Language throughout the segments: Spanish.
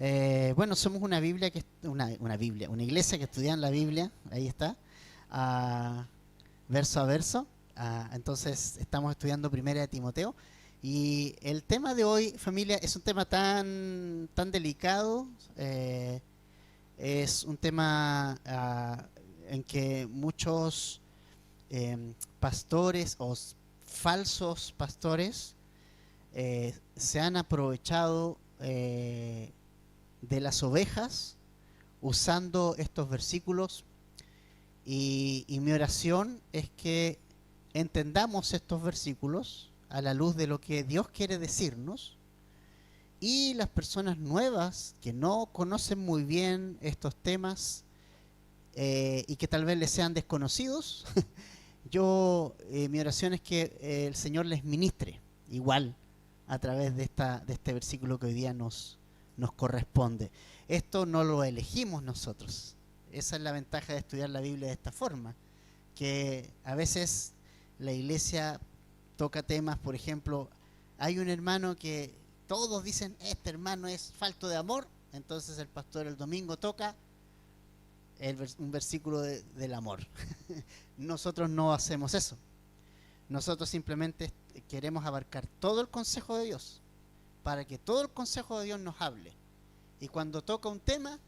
Bueno, somos una Biblia una iglesia que estudia la Biblia, ahí está, ah, verso a verso. Entonces estamos estudiando Primera de Timoteo y el tema de hoy, familia, es un tema tan delicado. Es un tema en que muchos pastores o falsos pastores se han aprovechado de las ovejas usando estos versículos y mi oración es que entendamos estos versículos a la luz de lo que Dios quiere decirnos, y las personas nuevas que no conocen muy bien estos temas y que tal vez les sean desconocidos, mi oración es que el Señor les ministre igual a través de este versículo que hoy día nos corresponde. Esto no lo elegimos nosotros. Esa es la ventaja de estudiar la Biblia de esta forma, que a veces la iglesia toca temas. Por ejemplo, hay un hermano que todos dicen, este hermano es falto de amor, entonces el pastor el domingo toca un versículo del amor. Nosotros no hacemos eso. Nosotros simplemente queremos abarcar todo el consejo de Dios, para que todo el consejo de Dios nos hable. Y cuando toca un tema,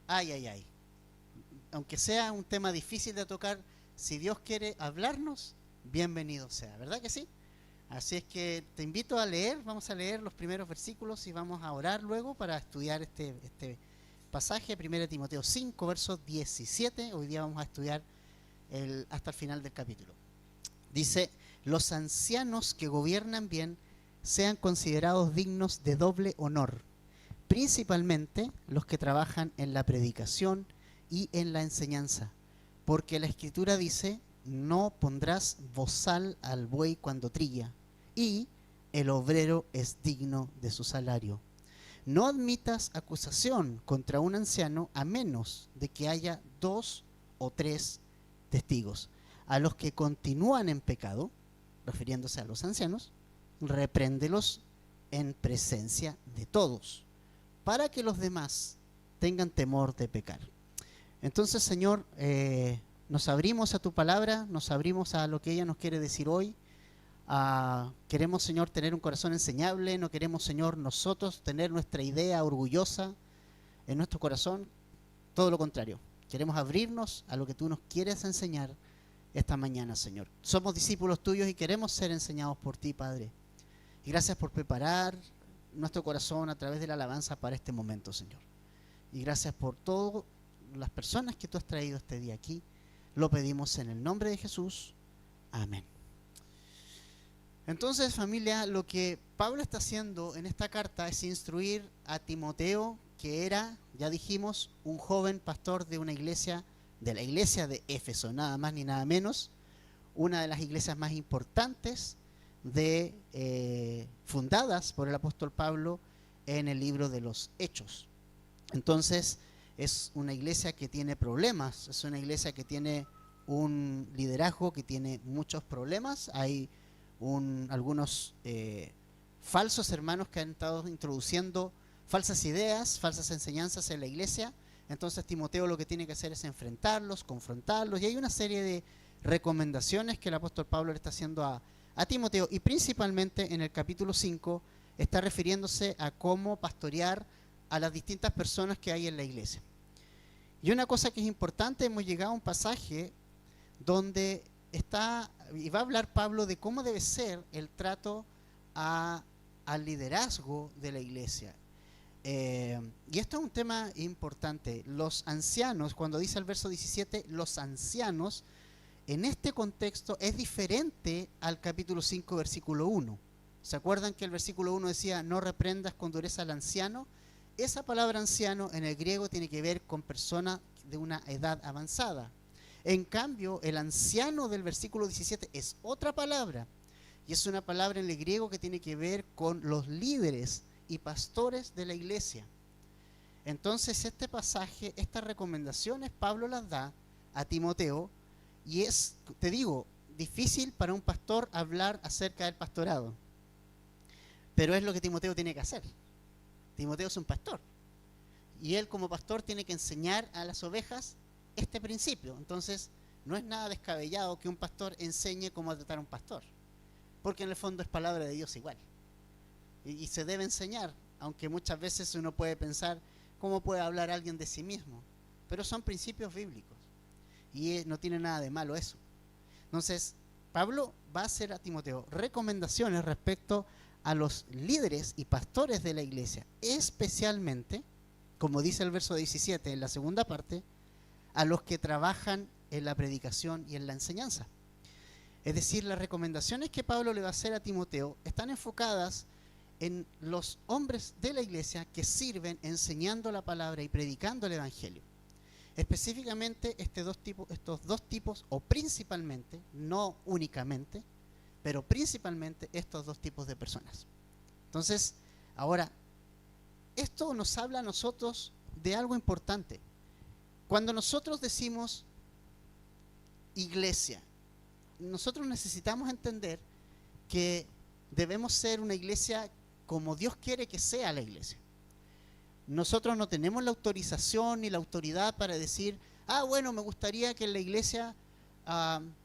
ay, aunque sea un tema difícil de tocar, si Dios quiere hablarnos, bienvenido sea, ¿verdad que sí? Así es que te invito a leer. Vamos a leer los primeros versículos y vamos a orar luego para estudiar este pasaje, 1 Timoteo 5, verso 17. Hoy día vamos a estudiar hasta el final del capítulo. Dice: los ancianos que gobiernan bien sean considerados dignos de doble honor, principalmente los que trabajan en la predicación y en la enseñanza, porque la Escritura dice: no pondrás bozal al buey cuando trilla, y el obrero es digno de su salario. No admitas acusación contra un anciano a menos de que haya 2 o 3 testigos. A los que continúan en pecado, refiriéndose a los ancianos, repréndelos en presencia de todos, para que los demás tengan temor de pecar. Entonces, Señor, nos abrimos a tu palabra, nos abrimos a lo que ella nos quiere decir hoy. Queremos, Señor, tener un corazón enseñable. No queremos, Señor, nosotros tener nuestra idea orgullosa en nuestro corazón. Todo lo contrario, queremos abrirnos a lo que tú nos quieres enseñar esta mañana, Señor. Somos discípulos tuyos y queremos ser enseñados por ti, Padre. Y gracias por preparar nuestro corazón a través de la alabanza para este momento, Señor. Y gracias por todas las personas que tú has traído este día aquí. Lo pedimos en el nombre de Jesús. Amén. Entonces, familia, lo que Pablo está haciendo en esta carta es instruir a Timoteo, que era, ya dijimos, un joven pastor de una iglesia, de la iglesia de Éfeso, nada más ni nada menos, una de las iglesias más importantes fundadas por el apóstol Pablo en el libro de los Hechos. Entonces, es una iglesia que tiene problemas, es una iglesia que tiene un liderazgo que tiene muchos problemas. Hay algunos falsos hermanos que han estado introduciendo falsas ideas, falsas enseñanzas en la iglesia. Entonces Timoteo lo que tiene que hacer es enfrentarlos, confrontarlos, y hay una serie de recomendaciones que el apóstol Pablo le está haciendo a Timoteo, y principalmente en el capítulo 5 está refiriéndose a cómo pastorear a las distintas personas que hay en la iglesia. Y una cosa que es importante, hemos llegado a un pasaje donde y va a hablar Pablo de cómo debe ser el trato al liderazgo de la iglesia. Y esto es un tema importante. Los ancianos, cuando dice el verso 17, los ancianos, en este contexto es diferente al capítulo 5, versículo 1. ¿Se acuerdan que el versículo 1 decía, no reprendas con dureza al anciano? Esa palabra anciano en el griego tiene que ver con persona de una edad avanzada. En cambio, el anciano del versículo 17 es otra palabra, y es una palabra en el griego que tiene que ver con los líderes y pastores de la iglesia. Entonces, este pasaje, estas recomendaciones, Pablo las da a Timoteo, y es, te digo, difícil para un pastor hablar acerca del pastorado, pero es lo que Timoteo tiene que hacer. Timoteo es un pastor. y él como pastor tiene que enseñar a las ovejas este principio. Entonces, no es nada descabellado que un pastor enseñe cómo tratar a un pastor, porque en el fondo es palabra de Dios igual. Y se debe enseñar, aunque muchas veces uno puede pensar, ¿cómo puede hablar alguien de sí mismo? Pero son principios bíblicos, y no tiene nada de malo eso. Entonces, Pablo va a hacer a Timoteo recomendaciones respecto a los líderes y pastores de la iglesia, especialmente, como dice el verso 17 en la segunda parte, a los que trabajan en la predicación y en la enseñanza. Es decir, las recomendaciones que Pablo le va a hacer a Timoteo están enfocadas en los hombres de la iglesia que sirven enseñando la palabra y predicando el evangelio. Específicamente estos dos tipos, o principalmente, no únicamente, pero principalmente estos dos tipos de personas. Entonces, ahora, esto nos habla a nosotros de algo importante. Cuando nosotros decimos iglesia, nosotros necesitamos entender que debemos ser una iglesia como Dios quiere que sea la iglesia. Nosotros no tenemos la autorización ni la autoridad para decir, bueno, me gustaría que en la iglesia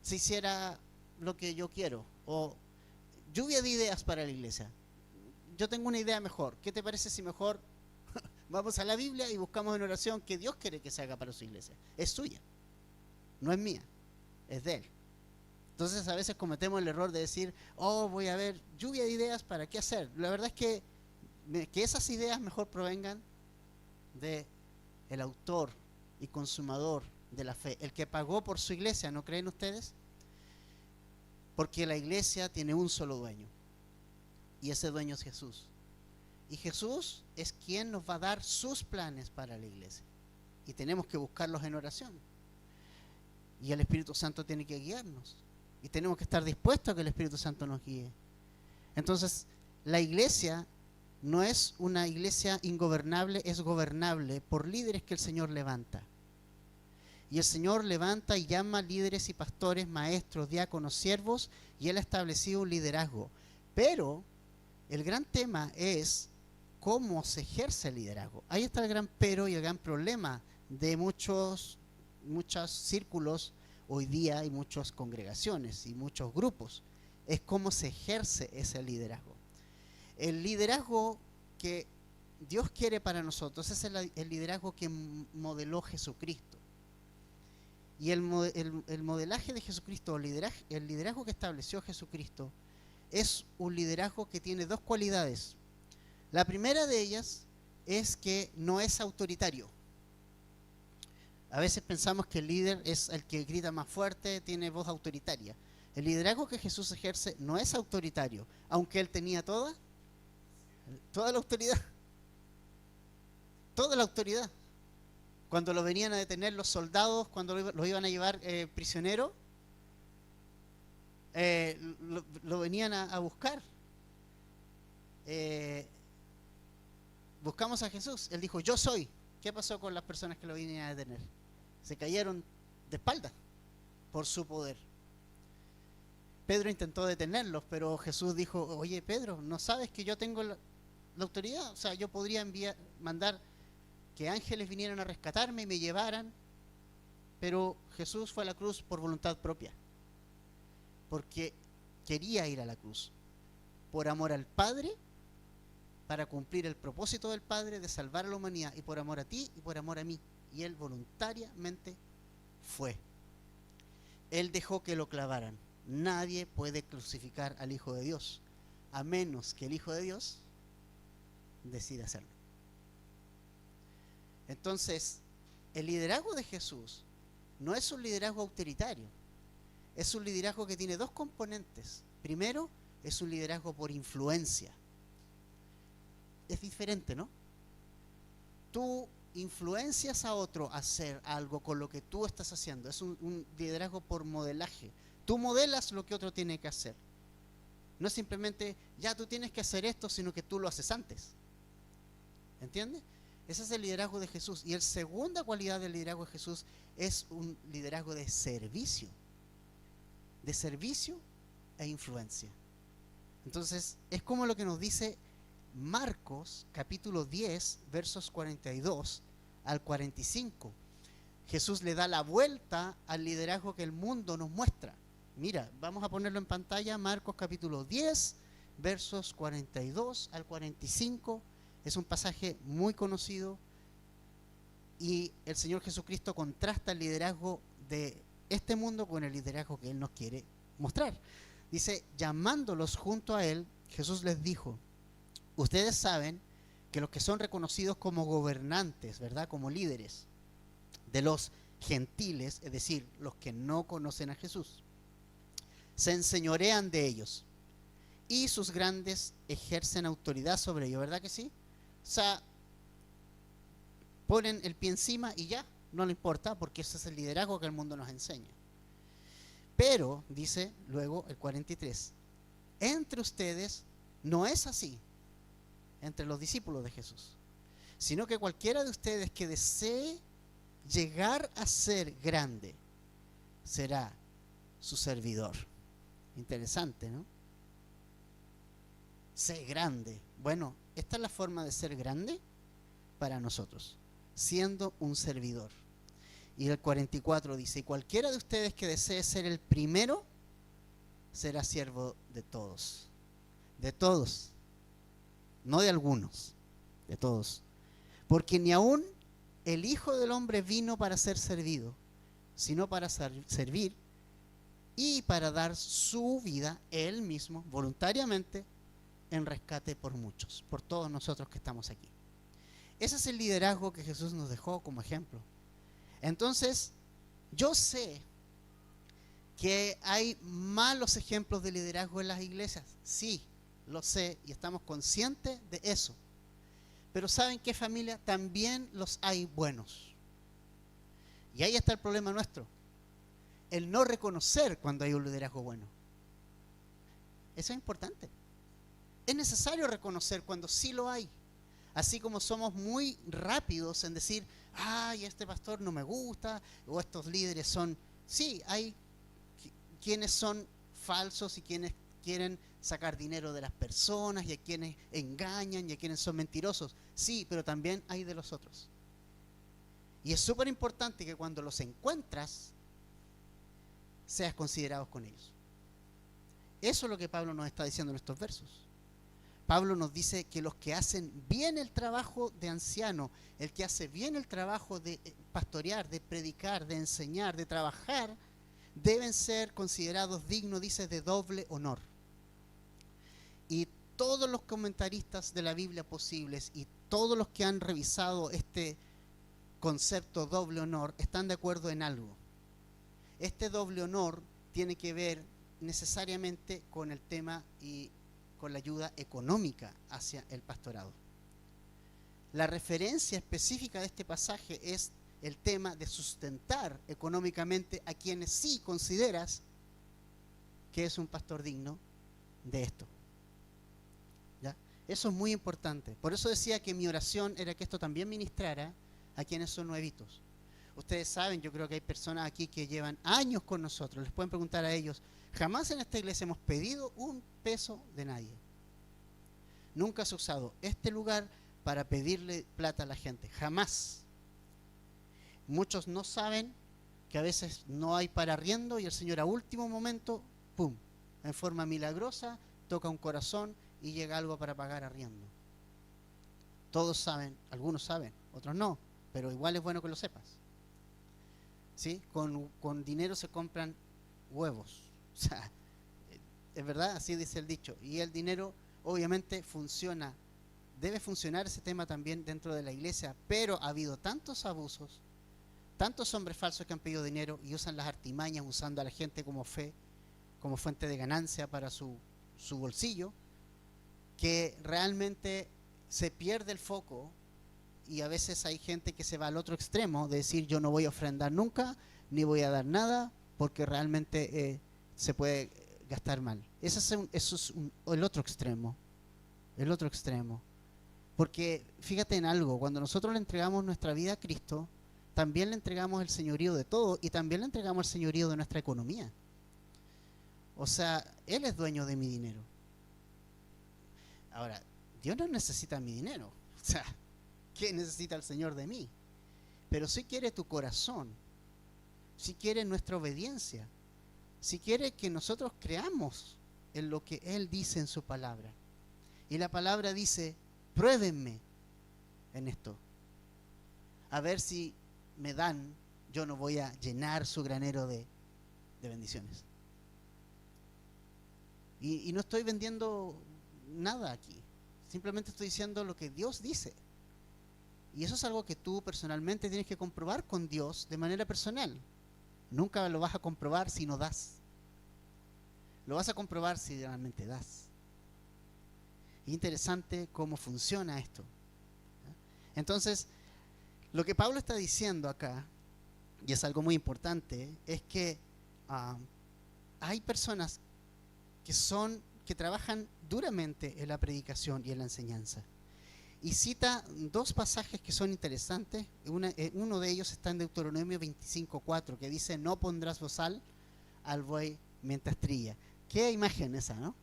se hiciera lo que yo quiero, o lluvia de ideas para la iglesia. Yo tengo una idea mejor. ¿Qué te parece si mejor vamos a la Biblia y buscamos en oración que Dios quiere que se haga para su iglesia? Es suya, no es mía, es de Él. Entonces a veces cometemos el error de decir, voy a ver lluvia de ideas para qué hacer. La verdad es que esas ideas mejor provengan de el autor y consumador de la fe, el que pagó por su iglesia, ¿no creen ustedes? Porque la iglesia tiene un solo dueño, y ese dueño es Jesús. Y Jesús es quien nos va a dar sus planes para la iglesia, y tenemos que buscarlos en oración. Y el Espíritu Santo tiene que guiarnos, y tenemos que estar dispuestos a que el Espíritu Santo nos guíe. Entonces, la iglesia no es una iglesia ingobernable, es gobernable por líderes que el Señor levanta. Y el Señor levanta y llama líderes y pastores, maestros, diáconos, siervos, y Él ha establecido un liderazgo. Pero el gran tema es cómo se ejerce el liderazgo. Ahí está el gran pero y el gran problema de muchos círculos hoy día, y muchas congregaciones y muchos grupos. Es cómo se ejerce ese liderazgo. El liderazgo que Dios quiere para nosotros es el liderazgo que modeló Jesucristo. Y el modelaje de Jesucristo, el liderazgo que estableció Jesucristo, es un liderazgo que tiene dos cualidades. La primera de ellas es que no es autoritario. A veces pensamos que el líder es el que grita más fuerte, tiene voz autoritaria. El liderazgo que Jesús ejerce no es autoritario, aunque Él tenía toda la autoridad. Toda la autoridad. Cuando lo venían a detener los soldados, cuando lo iban a llevar prisionero, lo venían a buscar. Buscamos a Jesús. Él dijo, yo soy. ¿Qué pasó con las personas que lo venían a detener? Se cayeron de espalda por su poder. Pedro intentó detenerlos, pero Jesús dijo, oye Pedro, ¿no sabes que yo tengo la autoridad? O sea, yo podría mandar que ángeles vinieran a rescatarme y me llevaran, pero Jesús fue a la cruz por voluntad propia, porque quería ir a la cruz, por amor al Padre, para cumplir el propósito del Padre de salvar a la humanidad, y por amor a ti y por amor a mí. Y Él voluntariamente fue. Él dejó que lo clavaran. Nadie puede crucificar al Hijo de Dios, a menos que el Hijo de Dios decida hacerlo. Entonces, el liderazgo de Jesús no es un liderazgo autoritario, es un liderazgo que tiene dos componentes. Primero, es un liderazgo por influencia. Es diferente, ¿no? Tú influencias a otro a hacer algo con lo que tú estás haciendo. Es un liderazgo por modelaje. Tú modelas lo que otro tiene que hacer. No es simplemente, ya tú tienes que hacer esto, sino que tú lo haces antes. ¿Entiendes? Ese es el liderazgo de Jesús. Y la segunda cualidad del liderazgo de Jesús es un liderazgo de servicio. De servicio e influencia. Entonces, es como lo que nos dice Marcos, capítulo 10, versos 42 al 45. Jesús le da la vuelta al liderazgo que el mundo nos muestra. Mira, vamos a ponerlo en pantalla, Marcos capítulo 10, versos 42 al 45. Es un pasaje muy conocido y el Señor Jesucristo contrasta el liderazgo de este mundo con el liderazgo que Él nos quiere mostrar. Dice, llamándolos junto a Él, Jesús les dijo, ustedes saben que los que son reconocidos como gobernantes, ¿verdad? Como líderes de los gentiles, es decir, los que no conocen a Jesús, se enseñorean de ellos y sus grandes ejercen autoridad sobre ellos, ¿verdad que sí? O sea, ponen el pie encima y ya, no le importa, porque ese es el liderazgo que el mundo nos enseña. Pero, dice luego el 43, entre ustedes no es así, entre los discípulos de Jesús, sino que cualquiera de ustedes que desee llegar a ser grande será su servidor. Interesante, ¿no? Sé grande. Bueno, esta es la forma de ser grande para nosotros, siendo un servidor. Y el 44 dice, cualquiera de ustedes que desee ser el primero será siervo de todos. De todos. No de algunos, de todos. Porque ni aún el Hijo del Hombre vino para ser servido, sino para servir y para dar su vida Él mismo, voluntariamente, en rescate por muchos, por todos nosotros que estamos aquí. Ese es el liderazgo que Jesús nos dejó como ejemplo. Entonces, yo sé que hay malos ejemplos de liderazgo en las iglesias. Sí, lo sé y estamos conscientes de eso. Pero ¿saben qué, familia? También los hay buenos. Y ahí está el problema nuestro. El no reconocer cuando hay un liderazgo bueno. Eso es importante. Es necesario reconocer cuando sí lo hay. Así como somos muy rápidos en decir, ay, este pastor no me gusta, o estos líderes son... Sí, hay quienes son falsos y quienes quieren sacar dinero de las personas, y a quienes engañan, y a quienes son mentirosos. Sí, pero también hay de los otros. Y es súper importante que cuando los encuentras, seas considerados con ellos. Eso es lo que Pablo nos está diciendo en estos versos. Pablo nos dice que los que hacen bien el trabajo de anciano, el que hace bien el trabajo de pastorear, de predicar, de enseñar, de trabajar, deben ser considerados dignos, dice, de doble honor. Y todos los comentaristas de la Biblia posibles y todos los que han revisado este concepto doble honor están de acuerdo en algo. Este doble honor tiene que ver necesariamente con el tema y con la ayuda económica hacia el pastorado. La referencia específica de este pasaje es el tema de sustentar económicamente a quienes sí consideras que es un pastor digno de esto. ¿Ya? Eso es muy importante. Por eso decía que mi oración era que esto también ministrara a quienes son nuevitos. Ustedes saben, yo creo que hay personas aquí que llevan años con nosotros. Les pueden preguntar a ellos, jamás en esta iglesia hemos pedido un peso de nadie. Nunca se ha usado este lugar para pedirle plata a la gente. Jamás. Muchos no saben que a veces no hay para arriendo y el Señor a último momento, ¡pum!, en forma milagrosa, toca un corazón y llega algo para pagar arriendo. Todos saben, algunos saben, otros no, pero igual es bueno que lo sepas. ¿Sí? Con dinero se compran huevos. O sea, es verdad, así dice el dicho. Y el dinero obviamente funciona, debe funcionar ese tema también dentro de la iglesia, pero ha habido tantos abusos, tantos hombres falsos que han pedido dinero y usan las artimañas usando a la gente como fe, como fuente de ganancia para su bolsillo, que realmente se pierde el foco. Y a veces hay gente que se va al otro extremo de decir yo no voy a ofrendar nunca, ni voy a dar nada, porque realmente se puede gastar mal. Eso es el otro extremo. El otro extremo. Porque fíjate en algo, cuando nosotros le entregamos nuestra vida a Cristo, también le entregamos el señorío de todo y también le entregamos el señorío de nuestra economía. O sea, Él es dueño de mi dinero. Ahora, Dios no necesita mi dinero. O sea, ¿qué necesita el Señor de mí? pero sí quiere tu corazón, sí quiere nuestra obediencia, sí quiere que nosotros creamos en lo que Él dice en su palabra. Y la palabra dice, pruébenme en esto, a ver si me dan, yo no voy a llenar su granero de bendiciones. Y no estoy vendiendo nada aquí, simplemente estoy diciendo lo que Dios dice. Y eso es algo que tú personalmente tienes que comprobar con Dios de manera personal. Nunca lo vas a comprobar si no das. Lo vas a comprobar si realmente das. Es interesante cómo funciona esto. Entonces, lo que Pablo está diciendo acá, y es algo muy importante, es que hay personas que trabajan duramente en la predicación y en la enseñanza. Y cita dos pasajes que son interesantes. Uno de ellos está en Deuteronomio 25:4, que dice, no pondrás bozal al buey mientras trilla. Qué imagen esa, ¿no?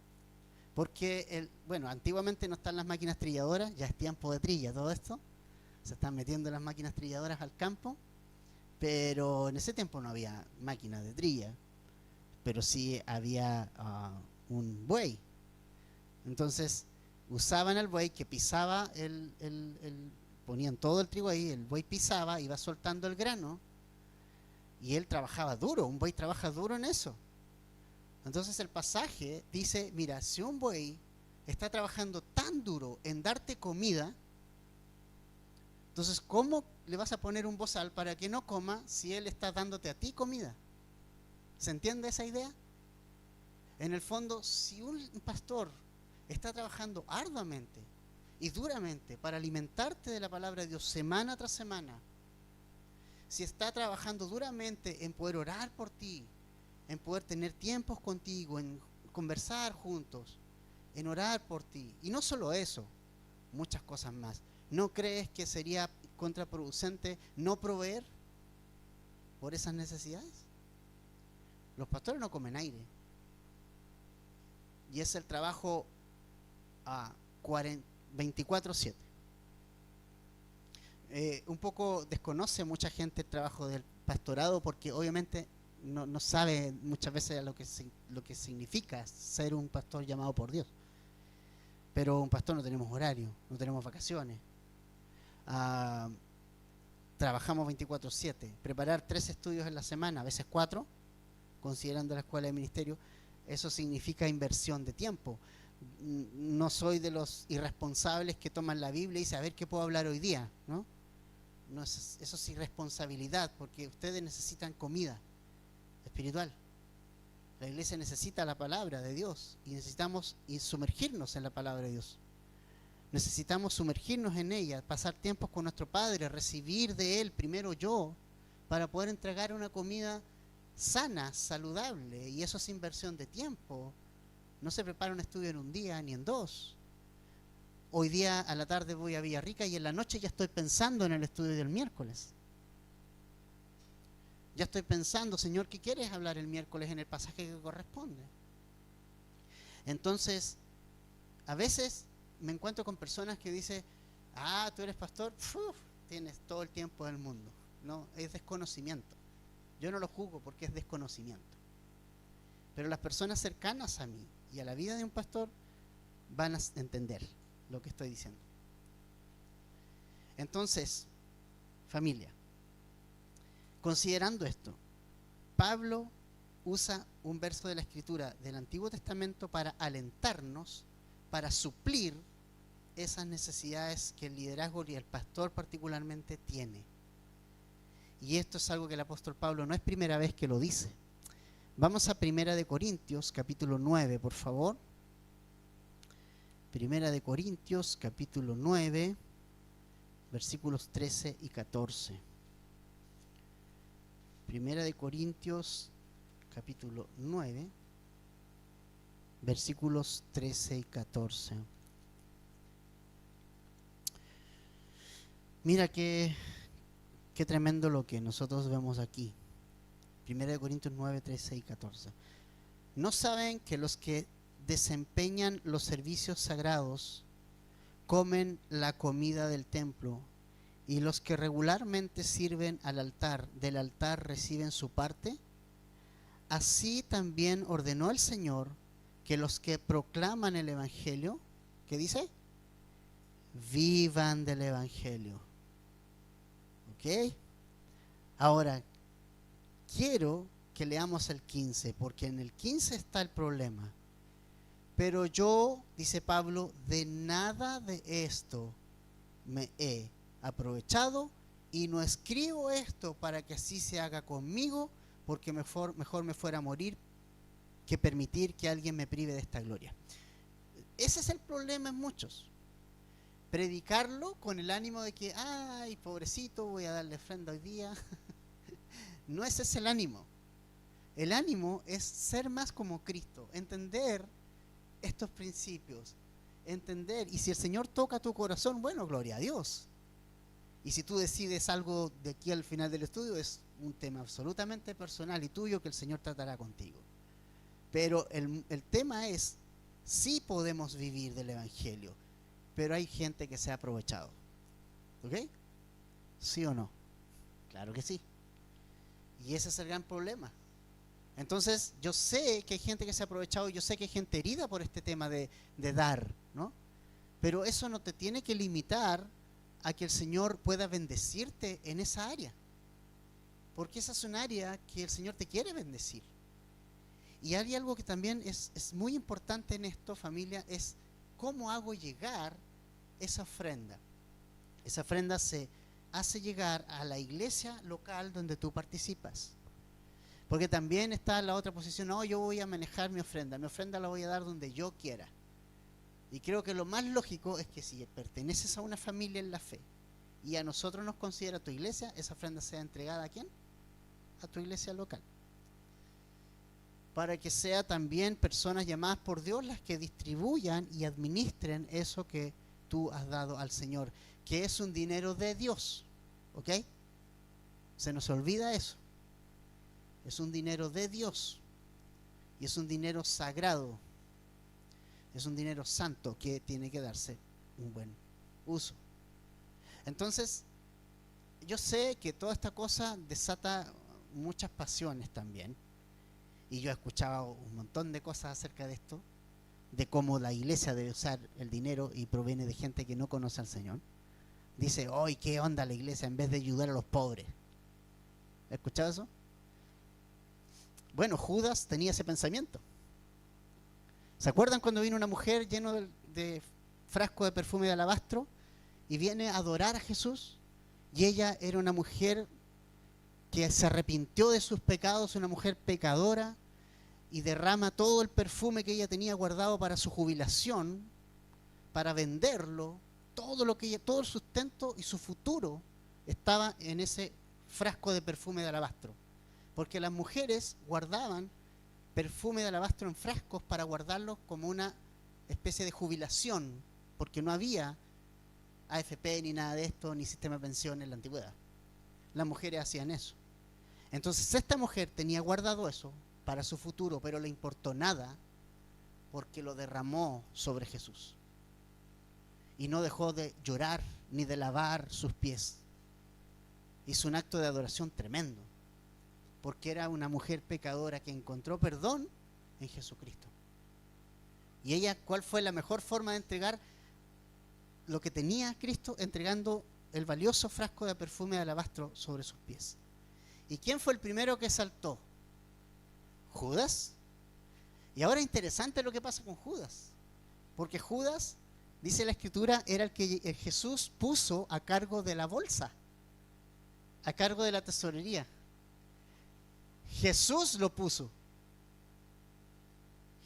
Porque, antiguamente no están las máquinas trilladoras, ya es tiempo de trilla todo esto. Se están metiendo las máquinas trilladoras al campo, pero en ese tiempo no había máquinas de trilla, pero sí había un buey. Entonces usaban al buey que pisaba ponían todo el trigo ahí, el buey pisaba, iba soltando el grano y él trabajaba duro. Un buey trabaja duro en eso. Entonces el pasaje dice, mira, si un buey está trabajando tan duro en darte comida, entonces ¿cómo le vas a poner un bozal para que no coma si él está dándote a ti comida? ¿Se entiende esa idea? En el fondo, si un pastor está trabajando arduamente y duramente para alimentarte de la palabra de Dios semana tras semana, si está trabajando duramente en poder orar por ti, en poder tener tiempos contigo, en conversar juntos, en orar por ti, y no solo eso, muchas cosas más, ¿no crees que sería contraproducente no proveer por esas necesidades? Los pastores no comen aire, y es el trabajo 24/7. Un poco desconoce mucha gente el trabajo del pastorado porque obviamente no sabe muchas veces lo que significa ser un pastor llamado por Dios. Pero un pastor no tenemos horario, no tenemos vacaciones. Trabajamos 24/7. Preparar 3 estudios en la semana, a veces 4, considerando la escuela de ministerio, eso significa inversión de tiempo. No soy de los irresponsables que toman la Biblia y dicen, a ver qué puedo hablar hoy día, ¿no? Eso es irresponsabilidad, porque ustedes necesitan comida espiritual. La iglesia necesita la palabra de Dios y necesitamos sumergirnos en la palabra de Dios. Necesitamos sumergirnos en ella, pasar tiempos con nuestro Padre, recibir de Él primero yo, para poder entregar una comida sana, saludable, y eso es inversión de tiempo. No se prepara un estudio en un día ni en 2. Hoy día a la tarde voy a Villarrica y en la noche ya estoy pensando en el estudio del miércoles. Ya estoy pensando, Señor, ¿qué quieres hablar el miércoles en el pasaje que corresponde? Entonces, a veces me encuentro con personas que dicen, tú eres pastor, tienes todo el tiempo del mundo. No, es desconocimiento. Yo no lo juzgo porque es desconocimiento. Pero las personas cercanas a mí y a la vida de un pastor van a entender lo que estoy diciendo. Entonces, familia, considerando esto, Pablo usa un verso de la Escritura del Antiguo Testamento para alentarnos, para suplir esas necesidades que el liderazgo y el pastor particularmente tiene. Y esto es algo que el apóstol Pablo no es primera vez que lo dice. Vamos a 1 Corintios, capítulo 9, por favor. 1 Corintios, capítulo 9, versículos 13 y 14. 1 Corintios, capítulo 9, versículos 13 y 14. Mira qué tremendo lo que nosotros vemos aquí. 1 Corintios 9, 13 y 14. ¿No saben que los que desempeñan los servicios sagrados comen la comida del templo y los que regularmente sirven al altar, del altar reciben su parte, así también ordenó el Señor que los que proclaman el Evangelio, ¿qué dice? Vivan del Evangelio. ¿Ok? Ahora, quiero que leamos el 15, porque en el 15 está el problema. Pero yo, dice Pablo, de nada de esto me he aprovechado, y no escribo esto para que así se haga conmigo, porque mejor me fuera a morir que permitir que alguien me prive de esta gloria. Ese es el problema en muchos. Predicarlo con el ánimo de que, ay, pobrecito, voy a darle ofrenda hoy día. No ese es el ánimo. El ánimo es ser más como Cristo, entender estos principios, entender, y si el Señor toca tu corazón, bueno, gloria a Dios. Y si tú decides algo de aquí al final del estudio, es un tema absolutamente personal y tuyo que el Señor tratará contigo. Pero el tema es, sí podemos vivir del Evangelio, pero hay gente que se ha aprovechado. ¿Ok? ¿Sí o no? Claro que sí. Y ese es el gran problema. Entonces, yo sé que hay gente que se ha aprovechado, yo sé que hay gente herida por este tema de dar, ¿no? Pero eso no te tiene que limitar a que el Señor pueda bendecirte en esa área. Porque esa es un área que el Señor te quiere bendecir. Y hay algo que también es muy importante en esto, familia, es cómo hago llegar esa ofrenda. Esa ofrenda se hace llegar a la iglesia local donde tú participas. Porque también está la otra posición, no, yo voy a manejar mi ofrenda la voy a dar donde yo quiera. Y creo que lo más lógico es que si perteneces a una familia en la fe y a nosotros nos considera tu iglesia, esa ofrenda sea entregada ¿a quién? A tu iglesia local. Para que sea también personas llamadas por Dios las que distribuyan y administren eso que tú has dado al Señor, que es un dinero de Dios. ¿Ok? Se nos olvida eso. Es un dinero de Dios y es un dinero sagrado, es un dinero santo que tiene que darse un buen uso. Entonces, yo sé que toda esta cosa desata muchas pasiones también, y yo he escuchado un montón de cosas acerca de esto, de cómo la iglesia debe usar el dinero y proviene de gente que no conoce al Señor. Dice, hoy ¿qué onda la iglesia en vez de ayudar a los pobres? ¿Has escuchado eso? Bueno, Judas tenía ese pensamiento. ¿Se acuerdan cuando vino una mujer llena de frasco de perfume de alabastro y viene a adorar a Jesús? Y ella era una mujer que se arrepintió de sus pecados, una mujer pecadora, y derrama todo el perfume que ella tenía guardado para su jubilación, para venderlo, todo el sustento y su futuro estaba en ese frasco de perfume de alabastro. Porque las mujeres guardaban perfume de alabastro en frascos para guardarlos como una especie de jubilación, porque no había AFP ni nada de esto, ni sistema de pensión en la antigüedad. Las mujeres hacían eso. Entonces esta mujer tenía guardado eso para su futuro, pero le importó nada porque lo derramó sobre Jesús. Y no dejó de llorar ni de lavar sus pies. Hizo un acto de adoración tremendo, porque era una mujer pecadora que encontró perdón en Jesucristo. Y ella, ¿cuál fue la mejor forma de entregar lo que tenía Cristo? Entregando el valioso frasco de perfume de alabastro sobre sus pies. ¿Y quién fue el primero que saltó? Judas. Y ahora es interesante lo que pasa con Judas, porque Judas, dice la Escritura, era el que Jesús puso a cargo de la bolsa, a cargo de la tesorería. Jesús lo puso.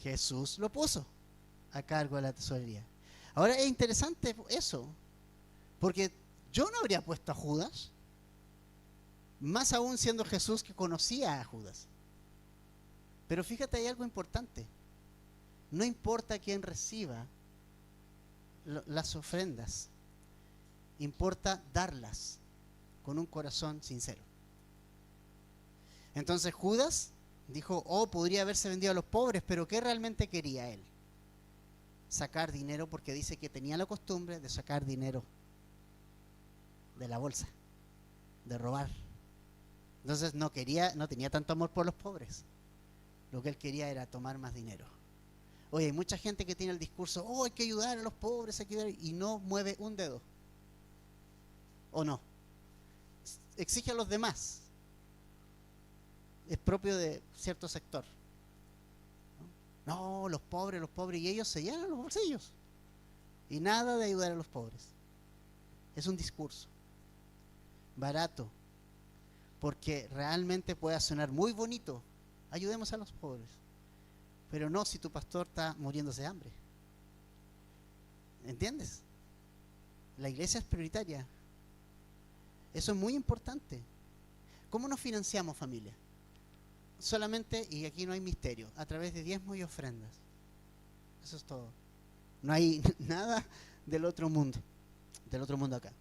Jesús lo puso a cargo de la tesorería. Ahora es interesante eso, porque yo no habría puesto a Judas, más aún siendo Jesús que conocía a Judas. Pero fíjate, hay algo importante. No importa quién reciba las ofrendas, importa darlas con un corazón sincero. Entonces Judas dijo, oh, podría haberse vendido a los pobres, pero ¿qué realmente quería él? Sacar dinero, porque dice que tenía la costumbre de sacar dinero de la bolsa, de robar. Entonces no tenía tanto amor por los pobres. Lo que él quería era tomar más dinero. Oye, hay mucha gente que tiene el discurso, hay que ayudar a los pobres, hay que ayudar, y no mueve un dedo. ¿O no? Exige a los demás. Es propio de cierto sector. No, los pobres, y ellos se llenan los bolsillos. Y nada de ayudar a los pobres. Es un discurso barato, porque realmente puede sonar muy bonito. Ayudemos a los pobres. Pero no si tu pastor está muriéndose de hambre. ¿Entiendes? La iglesia es prioritaria. Eso es muy importante. ¿Cómo nos financiamos, familia? Solamente, y aquí no hay misterio, a través de diezmos y ofrendas. Eso es todo. No hay nada del otro mundo acá.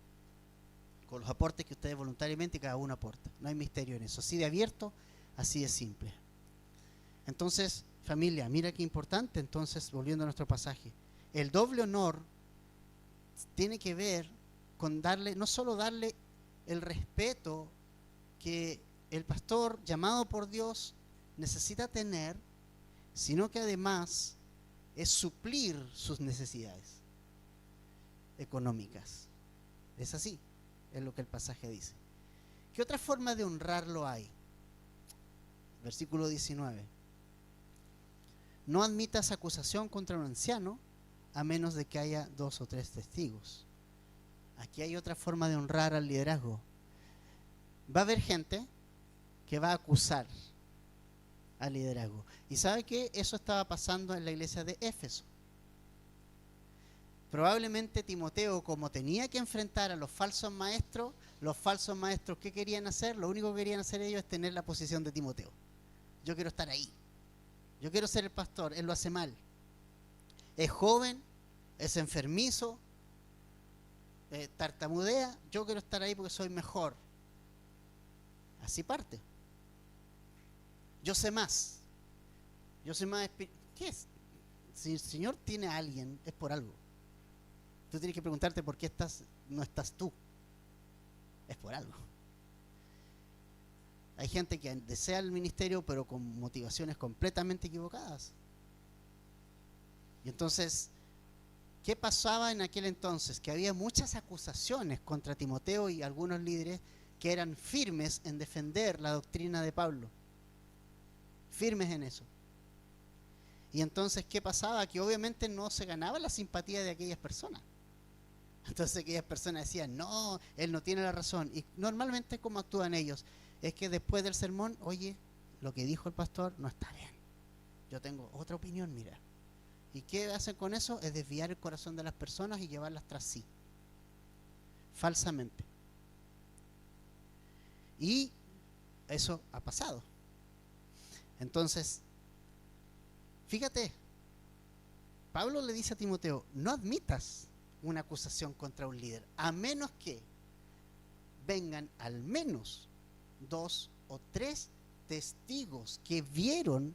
Con los aportes que ustedes voluntariamente cada uno aporta. No hay misterio en eso. Así de abierto, así de simple. Entonces, familia, mira qué importante. Entonces, volviendo a nuestro pasaje, el doble honor tiene que ver con no solo darle el respeto que el pastor llamado por Dios necesita tener, sino que además es suplir sus necesidades económicas. Es así, es lo que el pasaje dice. ¿Qué otra forma de honrarlo hay? Versículo 19. No admitas acusación contra un anciano a menos de que haya 2 o 3 testigos. Aquí hay otra forma de honrar al liderazgo. Va a haber gente que va a acusar al liderazgo. ¿Y sabe qué? Eso estaba pasando en la iglesia de Éfeso. Probablemente Timoteo, como tenía que enfrentar a los falsos maestros, ¿qué querían hacer? Lo único que querían hacer ellos es tener la posición de Timoteo. Yo quiero estar ahí. Yo quiero ser el pastor. Él lo hace mal. Es joven, es enfermizo, tartamudea. Yo quiero estar ahí porque soy mejor. Así parte. Yo sé más. ¿Qué es? Si el Señor tiene a alguien, es por algo. Tú tienes que preguntarte por qué no estás tú. Es por algo. Hay gente que desea el ministerio, pero con motivaciones completamente equivocadas. Y entonces, ¿qué pasaba en aquel entonces? Que había muchas acusaciones contra Timoteo y algunos líderes que eran firmes en defender la doctrina de Pablo. Firmes en eso. Y entonces, ¿qué pasaba? Que obviamente no se ganaba la simpatía de aquellas personas. Entonces aquellas personas decían, no, él no tiene la razón. Y normalmente, ¿cómo actúan ellos? Es que después del sermón, oye, lo que dijo el pastor no está bien. Yo tengo otra opinión, mira. ¿Y qué hacen con eso? Es desviar el corazón de las personas y llevarlas tras sí. Falsamente. Y eso ha pasado. Entonces, fíjate, Pablo le dice a Timoteo, no admitas una acusación contra un líder, a menos que vengan al menos 2 o 3 testigos que vieron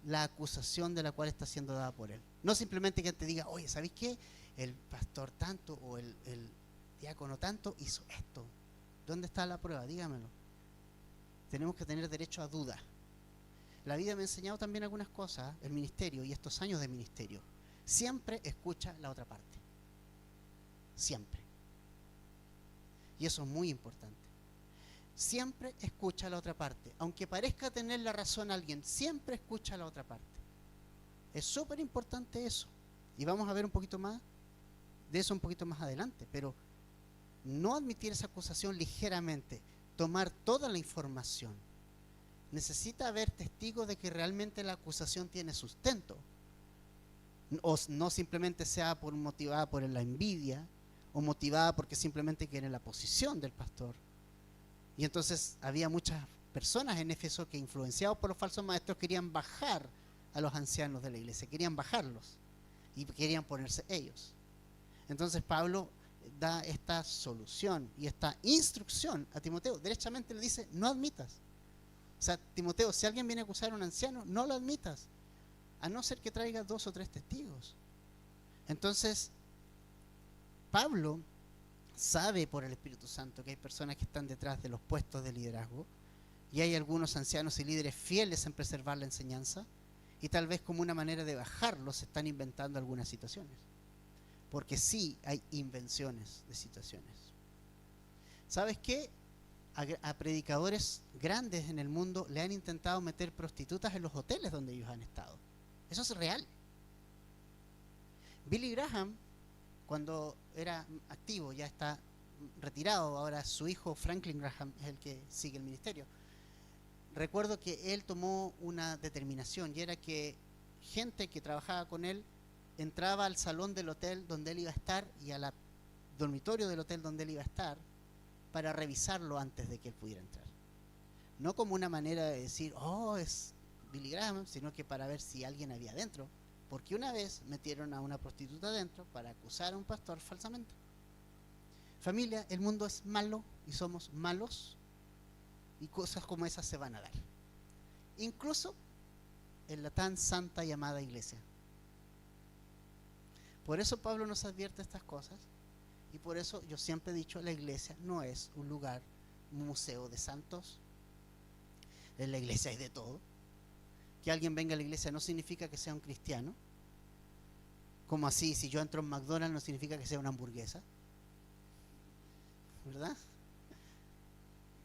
la acusación de la cual está siendo dada por él. No simplemente que te diga, oye, ¿sabéis qué? El pastor tanto o el diácono tanto hizo esto. ¿Dónde está la prueba? Dígamelo. Tenemos que tener derecho a duda. La vida me ha enseñado también algunas cosas, el ministerio y estos años de ministerio. Siempre escucha la otra parte. Siempre. Y eso es muy importante. Siempre escucha la otra parte. Aunque parezca tener la razón alguien, siempre escucha la otra parte. Es súper importante eso. Y vamos a ver un poquito más de eso un poquito más adelante. Pero no admitir esa acusación ligeramente. Tomar toda la información. Necesita haber testigos de que realmente la acusación tiene sustento. O no simplemente sea motivada por la envidia o motivada porque simplemente quiere la posición del pastor. Y entonces había muchas personas en Éfeso que, influenciados por los falsos maestros, querían bajar a los ancianos de la iglesia, querían bajarlos y querían ponerse ellos. Entonces Pablo da esta solución y esta instrucción a Timoteo. Derechamente le dice, no admitas. O sea, Timoteo, si alguien viene a acusar a un anciano, no lo admitas, a no ser que traiga 2 o 3 testigos. Entonces, Pablo sabe por el Espíritu Santo que hay personas que están detrás de los puestos de liderazgo y hay algunos ancianos y líderes fieles en preservar la enseñanza, y tal vez como una manera de bajarlos se están inventando algunas situaciones, porque sí hay invenciones de situaciones. ¿Sabes qué? A predicadores grandes en el mundo le han intentado meter prostitutas en los hoteles donde ellos han estado. Eso es real. Billy Graham, cuando era activo, ya está retirado, ahora su hijo Franklin Graham es el que sigue el ministerio. Recuerdo que él tomó una determinación, y era que gente que trabajaba con él entraba al salón del hotel donde él iba a estar y al dormitorio del hotel donde él iba a estar para revisarlo antes de que él pudiera entrar. No como una manera de decir, oh, es Billy Graham, sino que para ver si alguien había adentro, porque una vez metieron a una prostituta adentro para acusar a un pastor falsamente. Familia, el mundo es malo y somos malos, y cosas como esas se van a dar, incluso en la tan santa y amada iglesia. Por eso Pablo nos advierte estas cosas, y por eso yo siempre he dicho, la iglesia no es un lugar, un museo de santos. En la iglesia hay de todo. Que alguien venga a la iglesia no significa que sea un cristiano. Como así, si yo entro en McDonald's no significa que sea una hamburguesa, ¿verdad?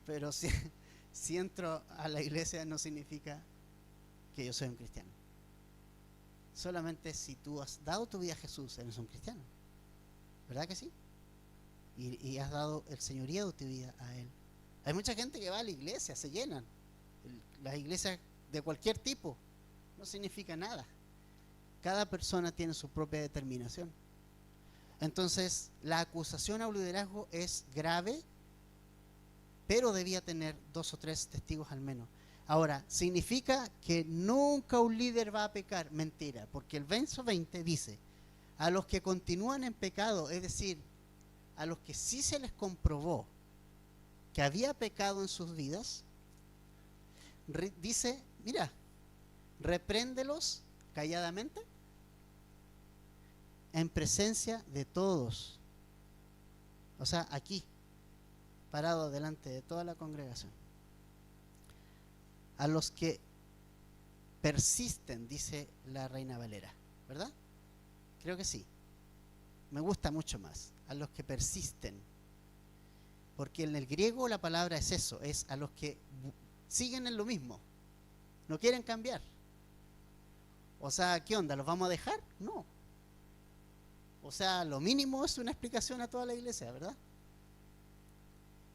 Pero si entro a la iglesia no significa que yo soy un cristiano. Solamente si tú has dado tu vida a Jesús, eres un cristiano. ¿Verdad que sí? Y has dado el señorío de tu vida a Él. Hay mucha gente que va a la iglesia, se llenan. Las iglesias de cualquier tipo no significa nada. Cada persona tiene su propia determinación. Entonces, la acusación al liderazgo es grave, pero debía tener 2 o 3 testigos al menos. Ahora, ¿significa que nunca un líder va a pecar? Mentira, porque el verso 20 dice, a los que continúan en pecado, es decir, a los que sí se les comprobó que había pecado en sus vidas, dice, mira, repréndelos calladamente en presencia de todos. O sea, aquí, parado delante de toda la congregación. A los que persisten, dice la Reina Valera, ¿verdad? Creo que sí. Me gusta mucho más, a los que persisten. Porque en el griego la palabra es eso, es a los que siguen en lo mismo, no quieren cambiar. O sea, ¿qué onda? ¿Los vamos a dejar? No. O sea, lo mínimo es una explicación a toda la iglesia, ¿verdad?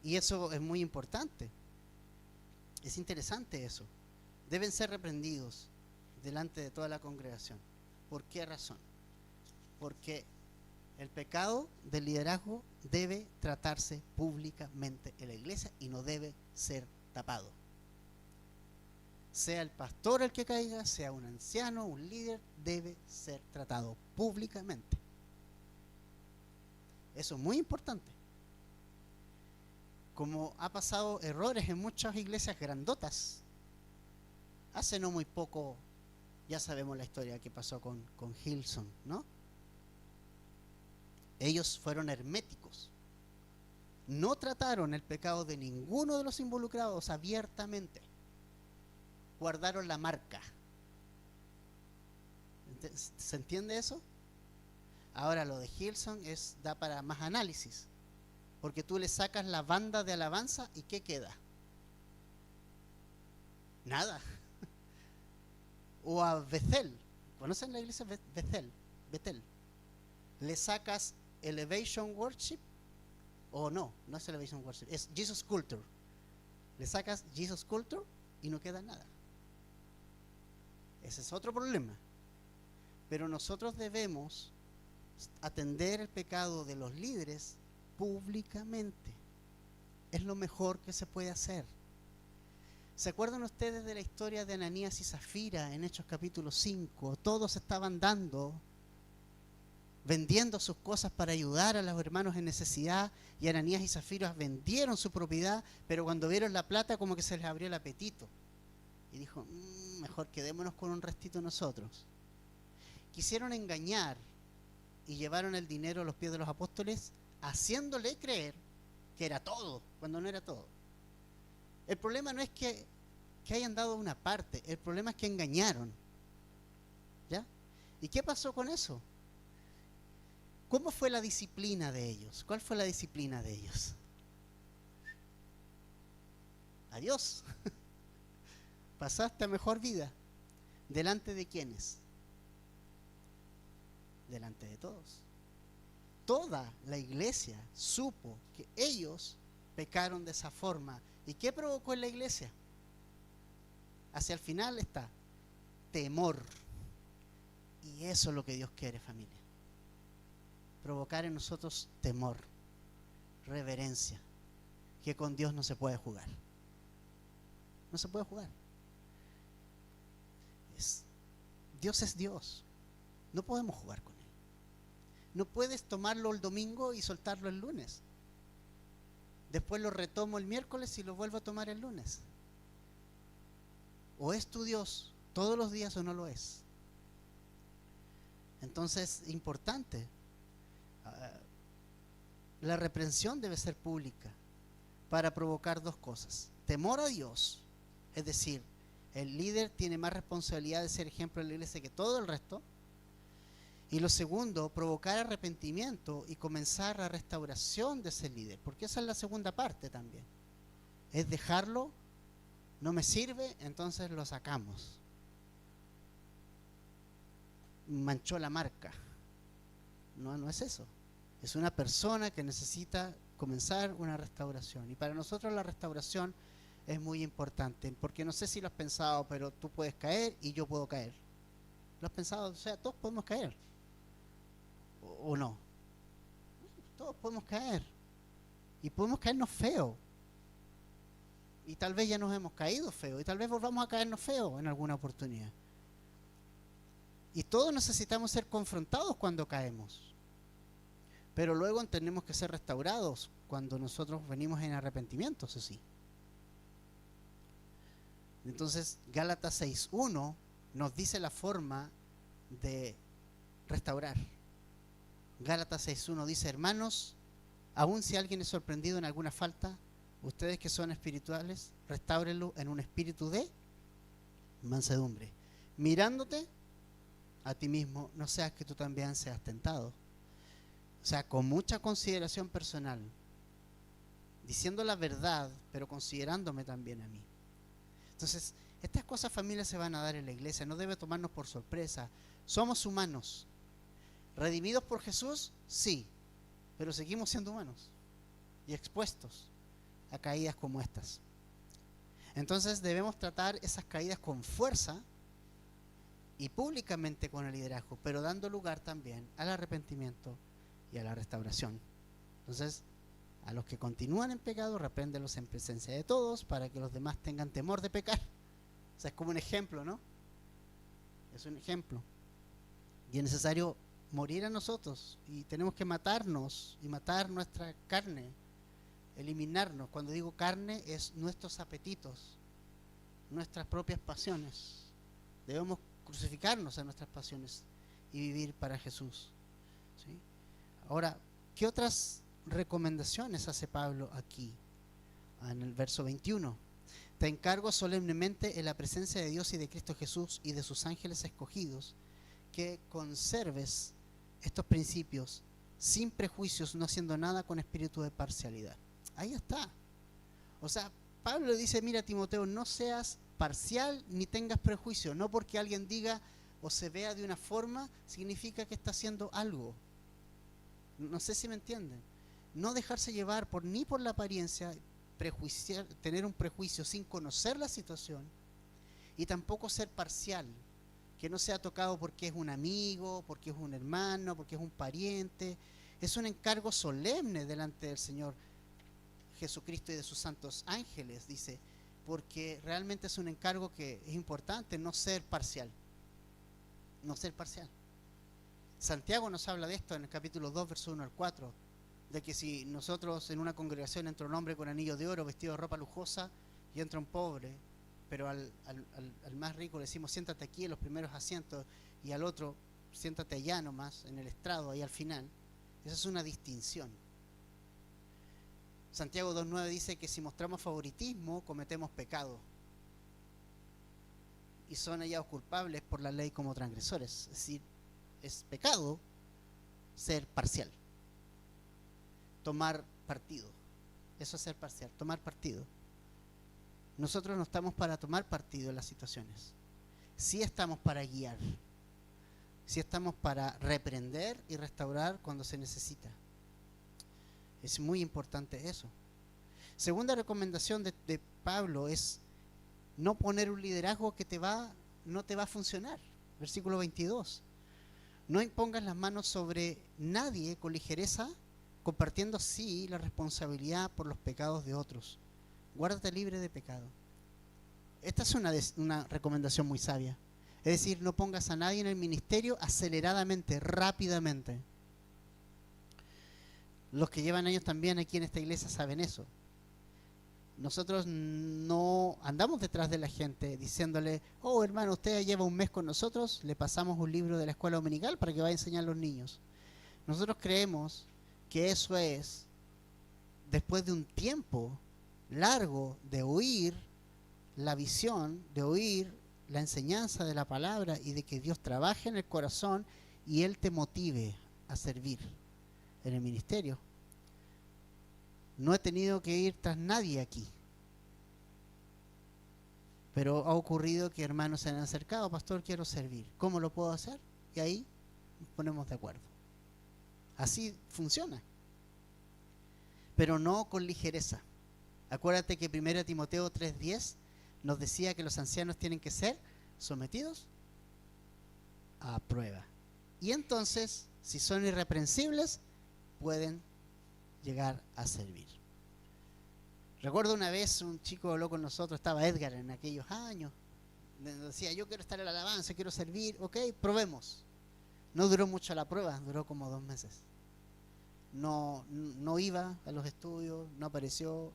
Y eso es muy importante. Es interesante eso. Deben ser reprendidos delante de toda la congregación. ¿Por qué razón? Porque el pecado del liderazgo debe tratarse públicamente en la iglesia y no debe ser tapado. Sea el pastor el que caiga, sea un anciano, un líder, debe ser tratado públicamente. Eso es muy importante. Como ha pasado errores en muchas iglesias grandotas. Hace no muy poco, ya sabemos la historia que pasó con Hillsong, ¿no? Ellos fueron herméticos. No trataron el pecado de ninguno de los involucrados abiertamente. Guardaron la marca. ¿Se entiende eso? Ahora lo de Hillsong da para más análisis, porque tú le sacas la banda de alabanza y ¿qué queda? Nada. O a Bethel, ¿conocen la iglesia Bethel? Le sacas Elevation Worship, o no es Elevation Worship, es Jesus Culture. Le sacas Jesus Culture y no queda nada. Ese es otro problema. Pero nosotros debemos atender el pecado de los líderes públicamente. Es lo mejor que se puede hacer. ¿Se acuerdan ustedes de la historia de Ananías y Zafira en Hechos capítulo 5? Todos estaban vendiendo sus cosas para ayudar a los hermanos en necesidad, y Ananías y Zafira vendieron su propiedad, pero cuando vieron la plata como que se les abrió el apetito y dijo, mejor quedémonos con un restito nosotros. Quisieron engañar y llevaron el dinero a los pies de los apóstoles haciéndole creer que era todo, cuando no era todo. El problema no es que hayan dado una parte, el problema es que engañaron. ¿Ya? ¿Y qué pasó con eso? ¿Cómo fue la disciplina de ellos? ¿Cuál fue la disciplina de ellos? Adiós. Pasaste a mejor vida. ¿Delante de quiénes? Delante de todos. Toda la iglesia supo que ellos pecaron de esa forma. ¿Y qué provocó en la iglesia? Hacia el final está temor. Y eso es lo que Dios quiere, familia. Provocar en nosotros temor, reverencia, que con Dios no se puede jugar. No se puede jugar. Dios es Dios. No podemos jugar con Él. No puedes tomarlo el domingo y soltarlo el lunes. Después lo retomo el miércoles y lo vuelvo a tomar el lunes. O es tu Dios todos los días o no lo es. Entonces, importante. La reprensión debe ser pública para provocar dos cosas. Temor a Dios, es decir, el líder tiene más responsabilidad de ser ejemplo en la iglesia que todo el resto. Y lo segundo, provocar arrepentimiento y comenzar la restauración de ese líder, porque esa es la segunda parte también. Es dejarlo, no me sirve, entonces lo sacamos. Manchó la marca. No es eso. Es una persona que necesita comenzar una restauración. Y para nosotros la restauración es muy importante, porque no sé si lo has pensado, pero tú puedes caer y yo puedo caer. ¿Lo has pensado? O sea, todos podemos caer. ¿O no? Todos podemos caer. Y podemos caernos feo. Y tal vez ya nos hemos caído feo. Y tal vez volvamos a caernos feo en alguna oportunidad. Y todos necesitamos ser confrontados cuando caemos. Pero luego tenemos que ser restaurados cuando nosotros venimos en arrepentimiento, eso sí. Entonces, Gálatas 6:1 nos dice la forma de restaurar. Gálatas 6:1 dice: hermanos, aun si alguien es sorprendido en alguna falta, ustedes que son espirituales, restáurenlo en un espíritu de mansedumbre, mirándote a ti mismo, no seas que tú también seas tentado. O sea, con mucha consideración personal, diciendo la verdad, pero considerándome también a mí. Entonces, estas cosas, familia, se van a dar en la iglesia, no debe tomarnos por sorpresa. Somos humanos. ¿Redimidos por Jesús? Sí, pero seguimos siendo humanos y expuestos a caídas como estas. Entonces debemos tratar esas caídas con fuerza y públicamente con el liderazgo, pero dando lugar también al arrepentimiento y a la restauración. Entonces, a los que continúan en pecado, repréndelos en presencia de todos para que los demás tengan temor de pecar. O sea, es como un ejemplo, ¿no? Es un ejemplo. Y es necesario morir a nosotros y tenemos que matarnos y matar nuestra carne, eliminarnos. Cuando digo carne, es nuestros apetitos, nuestras propias pasiones. Debemos crucificarnos a nuestras pasiones y vivir para Jesús, ¿sí? Ahora, ¿qué otras recomendaciones hace Pablo aquí? En el verso 21. Te encargo solemnemente en la presencia de Dios y de Cristo Jesús y de sus ángeles escogidos, que conserves estos principios sin prejuicios, no haciendo nada con espíritu de parcialidad. Ahí está. O sea, Pablo le dice: mira, Timoteo, no seas parcial ni tengas prejuicio. No porque alguien diga o se vea de una forma, significa que está haciendo algo. No sé si me entienden. No dejarse llevar ni por la apariencia, prejuiciar, tener un prejuicio sin conocer la situación, y tampoco ser parcial, que no sea tocado porque es un amigo, porque es un hermano, porque es un pariente. Es un encargo solemne delante del Señor Jesucristo y de sus santos ángeles, dice, porque realmente es un encargo que es importante, no ser parcial. No ser parcial. Santiago nos habla de esto en el capítulo 2, verso 1 al 4, de que si nosotros en una congregación entra un hombre con anillo de oro, vestido de ropa lujosa, y entra un pobre, pero al más rico le decimos: siéntate aquí en los primeros asientos, y al otro: siéntate allá nomás, en el estrado, ahí al final. Esa es una distinción. Santiago 2:9 dice que si mostramos favoritismo, cometemos pecado. Y son hallados culpables por la ley como transgresores. Es decir, es pecado ser parcial. Tomar partido. Eso es ser parcial, tomar partido. Nosotros no estamos para tomar partido en las situaciones. Sí estamos para guiar. Sí estamos para reprender y restaurar cuando se necesita. Es muy importante eso. Segunda recomendación de Pablo es no poner un liderazgo que no te va a funcionar. Versículo 22. No impongas las manos sobre nadie con ligereza, compartiendo así la responsabilidad por los pecados de otros. Guárdate libre de pecado. Esta es una recomendación muy sabia. Es decir, no pongas a nadie en el ministerio aceleradamente, rápidamente. Los que llevan años también aquí en esta iglesia saben eso. Nosotros no andamos detrás de la gente diciéndole, oh hermano, usted lleva un mes con nosotros, le pasamos un libro de la escuela dominical para que vaya a enseñar a los niños. Nosotros creemos que eso es, después de un tiempo largo de oír la visión, de oír la enseñanza de la palabra y de que Dios trabaje en el corazón y Él te motive a servir en el ministerio. No he tenido que ir tras nadie aquí, pero ha ocurrido que hermanos se han acercado, pastor, quiero servir, ¿cómo lo puedo hacer? Y ahí nos ponemos de acuerdo. Así funciona, pero no con ligereza. Acuérdate que 1 Timoteo 3:10 nos decía que los ancianos tienen que ser sometidos a prueba. Y entonces, si son irreprensibles, pueden llegar a servir. Recuerdo una vez un chico habló con nosotros, estaba Edgar en aquellos años, decía, yo quiero estar en la alabanza, quiero servir, ok, probemos. No duró mucho la prueba, duró como 2 meses. No iba a los estudios, no apareció,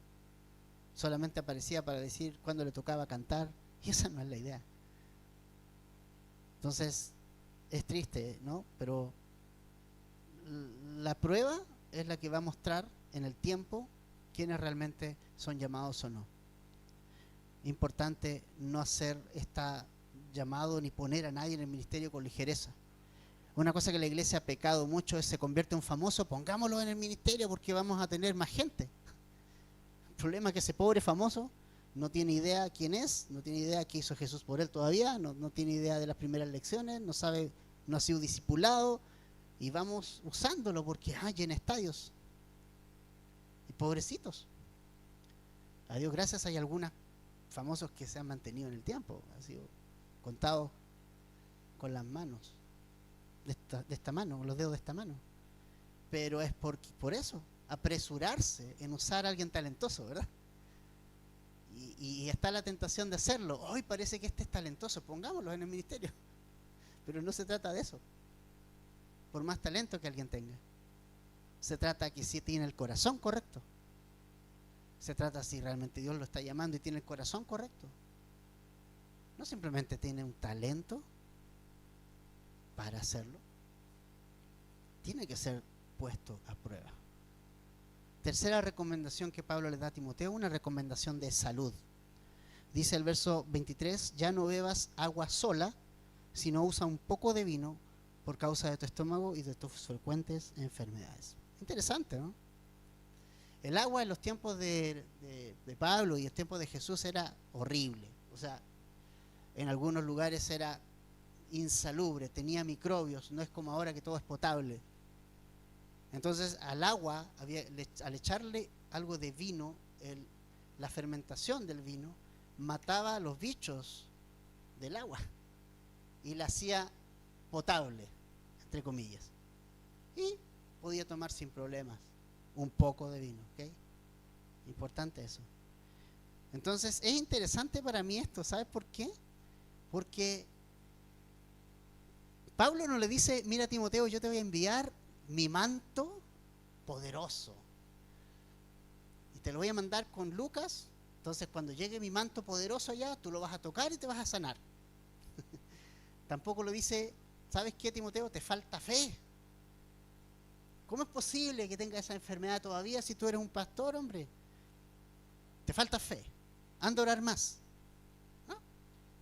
solamente aparecía para decir cuándo le tocaba cantar, y esa no es la idea. Entonces, es triste, ¿no? Pero la prueba es la que va a mostrar en el tiempo quiénes realmente son llamados o no. Importante no hacer esta llamado ni poner a nadie en el ministerio con ligereza. Una cosa que la iglesia ha pecado mucho es se convierte en un famoso, pongámoslo en el ministerio porque vamos a tener más gente. El problema es que ese pobre famoso no tiene idea quién es, no tiene idea qué hizo Jesús por él todavía, no tiene idea de las primeras lecciones, no sabe, no ha sido discipulado, y vamos usándolo porque llena estadios. Y pobrecitos. A Dios gracias hay algunos famosos que se han mantenido en el tiempo, han sido contados con las manos, de esta mano, con los dedos de esta mano. Pero es por eso, apresurarse en usar a alguien talentoso, ¿verdad? Y está la tentación de hacerlo. Hoy parece que este es talentoso, pongámoslo en el ministerio. Pero no se trata de eso. Por más talento que alguien tenga, se trata que si tiene el corazón correcto, se trata si realmente Dios lo está llamando y tiene el corazón correcto. No simplemente tiene un talento para hacerlo, tiene que ser puesto a prueba. Tercera recomendación que Pablo le da a Timoteo, una recomendación de salud. Dice el verso 23, ya no bebas agua sola, sino usa un poco de vino por causa de tu estómago y de tus frecuentes enfermedades. Interesante, ¿no? El agua en los tiempos de Pablo y en los tiempos de Jesús era horrible. O sea, en algunos lugares era insalubre, tenía microbios, no es como ahora que todo es potable. Entonces al agua, al echarle algo de vino, la fermentación del vino mataba a los bichos del agua y la hacía potable, entre comillas, y podía tomar sin problemas un poco de vino, ¿ok? Importante eso. Entonces es interesante para mí esto, ¿sabes por qué? Porque Pablo no le dice, mira Timoteo, yo te voy a enviar mi manto poderoso y te lo voy a mandar con Lucas, entonces cuando llegue mi manto poderoso allá, tú lo vas a tocar y te vas a sanar. Tampoco lo dice, ¿sabes qué, Timoteo? Te falta fe. ¿Cómo es posible que tengas esa enfermedad todavía si tú eres un pastor, hombre? Te falta fe. Anda a orar más. ¿No?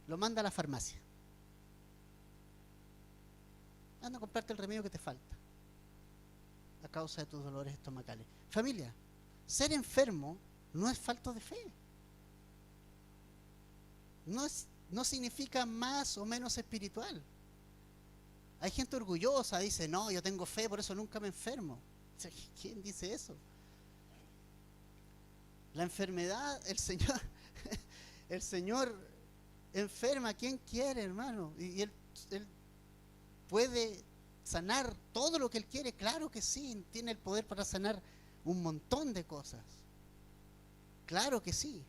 Lo manda a la farmacia. Anda a comprarte el remedio que te falta a causa de tus dolores estomacales. Familia, ser enfermo no es falta de fe. No significa más o menos espiritual. Hay gente orgullosa, dice, no, yo tengo fe, por eso nunca me enfermo. ¿Quién dice eso? La enfermedad, el Señor enferma a quien quiere, hermano. Y él puede sanar todo lo que Él quiere, claro que sí, tiene el poder para sanar un montón de cosas. Claro que sí.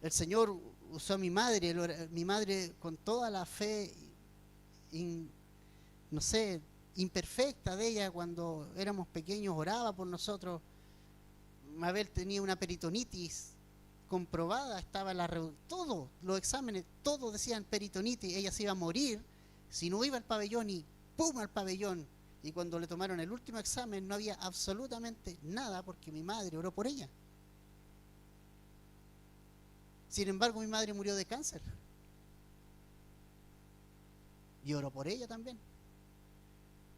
El Señor usó a mi madre con toda la fe, no sé, imperfecta de ella cuando éramos pequeños, oraba por nosotros. Mabel tenía una peritonitis comprobada, estaba todos los exámenes, todos decían peritonitis, ella se iba a morir si no iba al pabellón y ¡pum! Al pabellón. Y cuando le tomaron el último examen no había absolutamente nada porque mi madre oró por ella. Sin embargo, mi madre murió de cáncer. Y oró por ella también.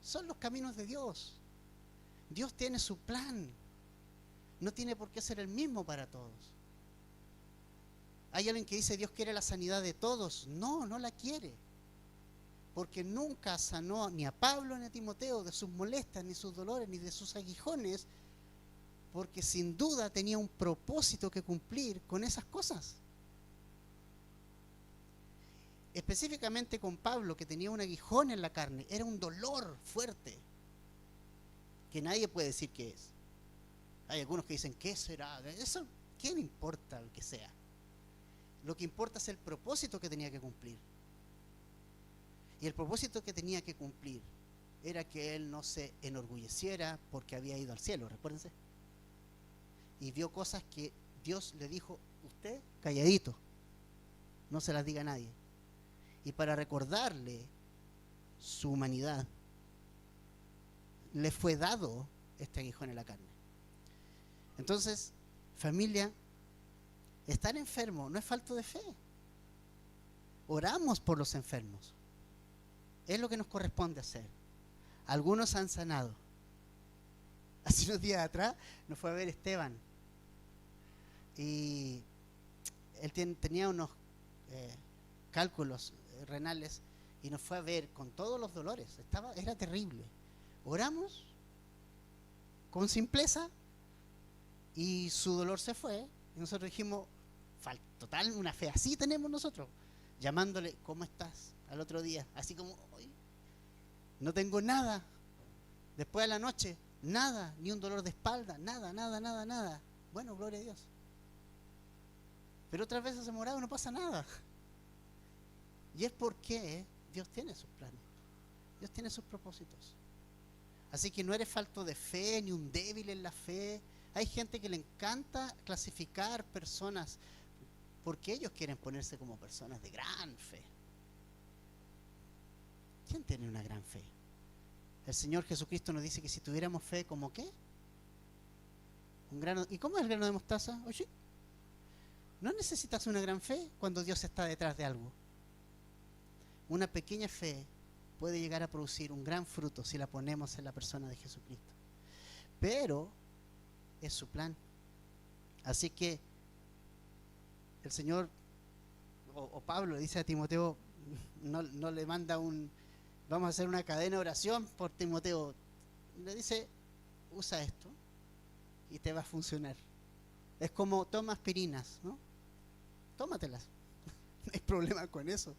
Son los caminos de Dios. Dios tiene su plan. No tiene por qué ser el mismo para todos. Hay alguien que dice Dios quiere la sanidad de todos. No, no la quiere. Porque nunca sanó ni a Pablo ni a Timoteo de sus molestias, ni sus dolores, ni de sus aguijones, porque sin duda tenía un propósito que cumplir con esas cosas. Específicamente con Pablo, que tenía un aguijón en la carne, era un dolor fuerte, que nadie puede decir qué es. Hay algunos que dicen, ¿qué será? Eso, ¿qué le importa lo que sea? Lo que importa es el propósito que tenía que cumplir. Y el propósito que tenía que cumplir era que él no se enorgulleciera porque había ido al cielo, recuérdense. Y vio cosas que Dios le dijo, usted calladito, no se las diga a nadie. Y para recordarle su humanidad, le fue dado este aguijón en la carne. Entonces, familia, estar enfermo no es falta de fe. Oramos por los enfermos. Es lo que nos corresponde hacer. Algunos han sanado. Hace unos días atrás nos fue a ver Esteban. Y él tenía unos cálculos renales y nos fue a ver con todos los dolores. Era terrible. Oramos con simpleza y su dolor se fue. Y nosotros dijimos, total, una fe así tenemos nosotros. Llamándole, ¿cómo estás? Al otro día, así como, hoy no tengo nada. Después de la noche, nada, ni un dolor de espalda, nada. Bueno, gloria a Dios. Pero otras veces demorado no pasa nada. Y es porque Dios tiene sus planes. Dios tiene sus propósitos. Así que no eres falto de fe, ni un débil en la fe. Hay gente que le encanta clasificar personas porque ellos quieren ponerse como personas de gran fe. ¿Quién tiene una gran fe? El Señor Jesucristo nos dice que si tuviéramos fe, ¿como qué? Un grano. ¿Y cómo es el grano de mostaza? Oye, no necesitas una gran fe cuando Dios está detrás de algo. Una pequeña fe puede llegar a producir un gran fruto si la ponemos en la persona de Jesucristo. Pero es su plan. Así que el Señor o Pablo le dice a Timoteo, no le manda vamos a hacer una cadena de oración por Timoteo. Le dice, usa esto y te va a funcionar. Es como toma aspirinas, ¿no? Tómatelas. No hay problema con eso.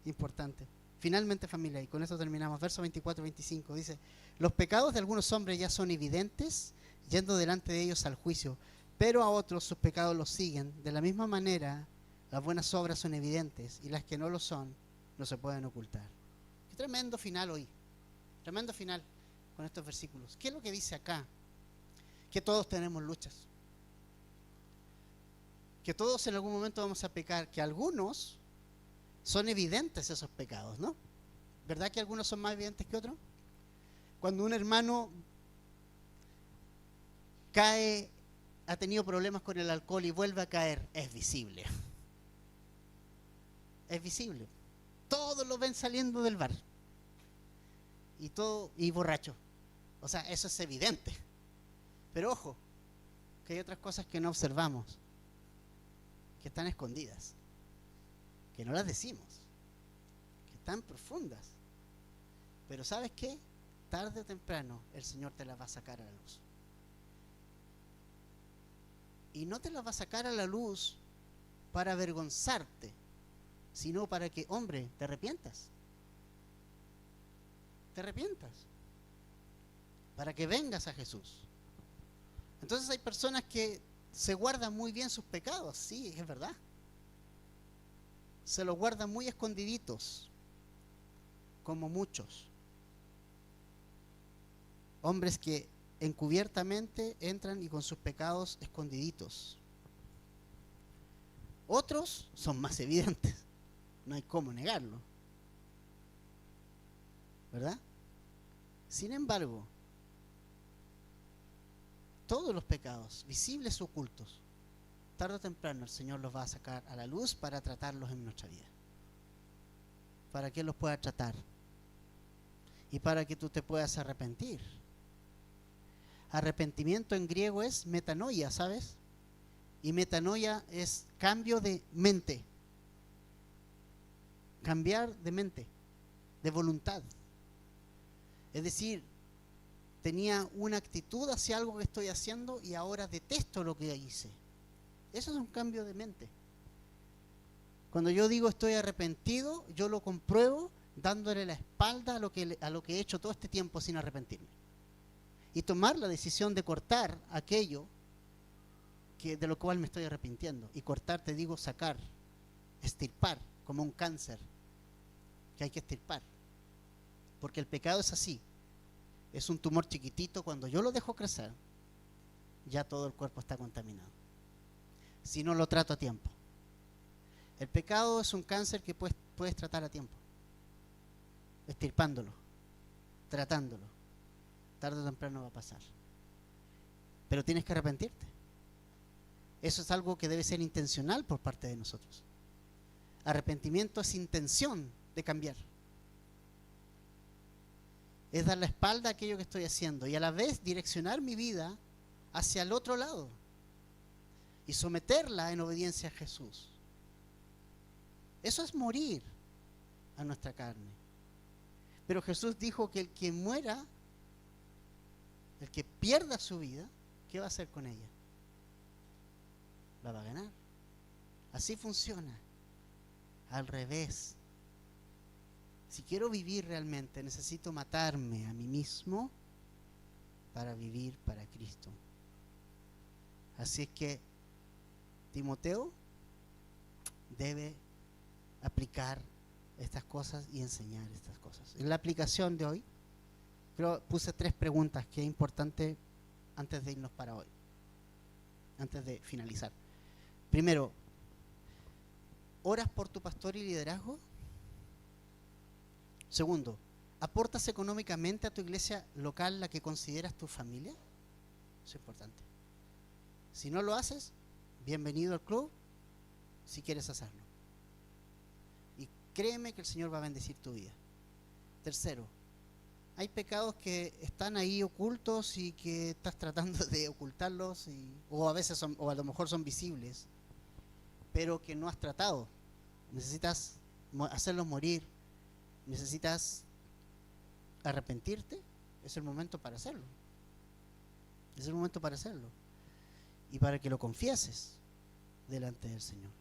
Importante. Finalmente, familia, y con eso terminamos. Verso 24-25 dice, los pecados de algunos hombres ya son evidentes, yendo delante de ellos al juicio, pero a otros sus pecados los siguen. De la misma manera, las buenas obras son evidentes y las que no lo son, no se pueden ocultar. Qué tremendo final hoy. Tremendo final con estos versículos. ¿Qué es lo que dice acá? Que todos tenemos luchas. Que todos en algún momento vamos a pecar. Que algunos son evidentes esos pecados, ¿no? ¿Verdad que algunos son más evidentes que otros? Cuando un hermano cae, ha tenido problemas con el alcohol y vuelve a caer, es visible. Es visible. Todos lo ven saliendo del bar. Y borracho. O sea, eso es evidente. Pero ojo, que hay otras cosas que no observamos, que están escondidas, que no las decimos, que están profundas. Pero ¿sabes qué? Tarde o temprano el Señor te las va a sacar a la luz. Y no te las va a sacar a la luz para avergonzarte, sino para que, hombre, te arrepientas. Te arrepientas. Para que vengas a Jesús. Entonces hay personas que se guardan muy bien sus pecados, sí, es verdad. Se los guardan muy escondiditos, como muchos. Hombres que encubiertamente entran y con sus pecados escondiditos. Otros son más evidentes, no hay cómo negarlo, ¿verdad? Sin embargo, todos los pecados, visibles o ocultos, tarde o temprano el Señor los va a sacar a la luz para tratarlos en nuestra vida. Para que Él los pueda tratar. Y para que tú te puedas arrepentir. Arrepentimiento en griego es metanoia, ¿sabes? Y metanoia es cambio de mente. Cambiar de mente, de voluntad. Es decir, tenía una actitud hacia algo que estoy haciendo y ahora detesto lo que hice. Eso es un cambio de mente. Cuando yo digo estoy arrepentido, yo lo compruebo dándole la espalda a lo que he hecho todo este tiempo sin arrepentirme. Y tomar la decisión de cortar aquello de lo cual me estoy arrepintiendo. Y cortar, te digo, sacar, extirpar, como un cáncer que hay que extirpar. Porque el pecado es así. Es un tumor chiquitito, cuando yo lo dejo crecer, ya todo el cuerpo está contaminado. Si no lo trato a tiempo. El pecado es un cáncer que puedes tratar a tiempo. Extirpándolo, tratándolo. Tarde o temprano va a pasar. Pero tienes que arrepentirte. Eso es algo que debe ser intencional por parte de nosotros. Arrepentimiento es intención de cambiar. Es dar la espalda a aquello que estoy haciendo y a la vez direccionar mi vida hacia el otro lado y someterla en obediencia a Jesús. Eso es morir a nuestra carne. Pero Jesús dijo que el que muera, el que pierda su vida, ¿qué va a hacer con ella? La va a ganar. Así funciona. Al revés. Si quiero vivir realmente, necesito matarme a mí mismo para vivir para Cristo. Así es que Timoteo debe aplicar estas cosas y enseñar estas cosas. En la aplicación de hoy, puse 3 preguntas que es importante antes de irnos para hoy, antes de finalizar. Primero, ¿oras por tu pastor y liderazgo? Segundo, ¿aportas económicamente a tu iglesia local, la que consideras tu familia? Eso es importante. Si no lo haces, bienvenido al club, si quieres hacerlo. Y créeme que el Señor va a bendecir tu vida. Tercero, hay pecados que están ahí ocultos y que estás tratando de ocultarlos, o a veces o a lo mejor son visibles, pero que no has tratado. Necesitas hacerlos morir. Necesitas arrepentirte. Es el momento para hacerlo. Es el momento para hacerlo. Y para que lo confieses delante del Señor.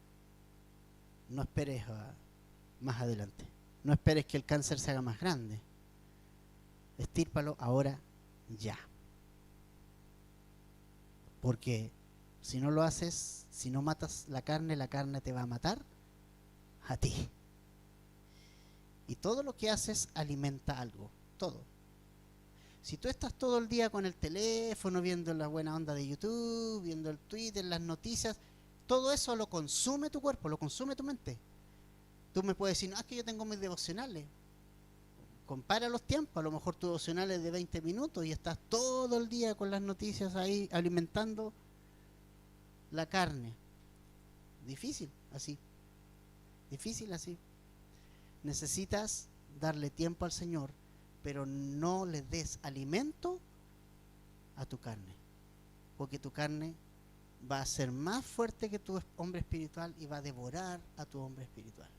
No esperes más adelante. No esperes que el cáncer se haga más grande. Estírpalo ahora, ya. Porque si no lo haces, si no matas la carne te va a matar a ti. Y todo lo que haces alimenta algo, todo. Si tú estás todo el día con el teléfono, viendo la buena onda de YouTube, viendo el Twitter, las noticias, todo eso lo consume tu cuerpo, lo consume tu mente. Tú me puedes decir, no, es que yo tengo mis devocionales. compara los tiempos. A lo mejor tu devocional es de 20 minutos y estás todo el día con las noticias ahí alimentando la carne. Difícil así. Difícil así. Necesitas darle tiempo al Señor, pero no le des alimento a tu carne, porque tu carne va a ser más fuerte que tu hombre espiritual y va a devorar a tu hombre espiritual.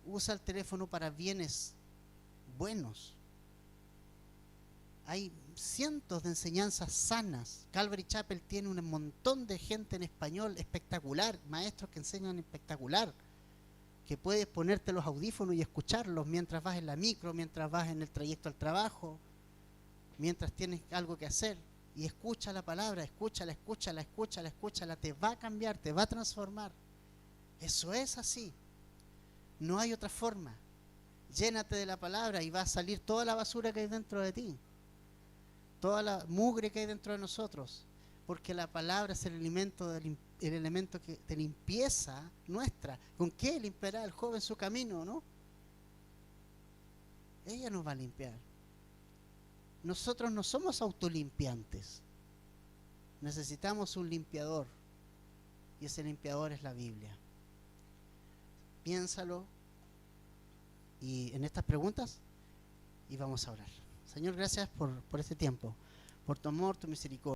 Usa el teléfono para bienes buenos. Hay cientos de enseñanzas sanas. Calvary Chapel tiene un montón de gente en español espectacular, maestros que enseñan espectacular, que puedes ponerte los audífonos y escucharlos mientras vas en la micro, mientras vas en el trayecto al trabajo, mientras tienes algo que hacer. Y escucha la palabra, escúchala, escúchala, escúchala, escúchala. Te va a cambiar, te va a transformar. Eso es así. No hay otra forma. Llénate de la palabra y va a salir toda la basura que hay dentro de ti, toda la mugre que hay dentro de nosotros, porque la palabra es el elemento de limpieza nuestra. ¿Con qué limpiará el joven su camino, no? Ella nos va a limpiar. Nosotros no somos autolimpiantes. Necesitamos un limpiador, y ese limpiador es la Biblia. Piénsalo y en estas preguntas y vamos a orar. Señor, gracias por este tiempo, por tu amor, tu misericordia.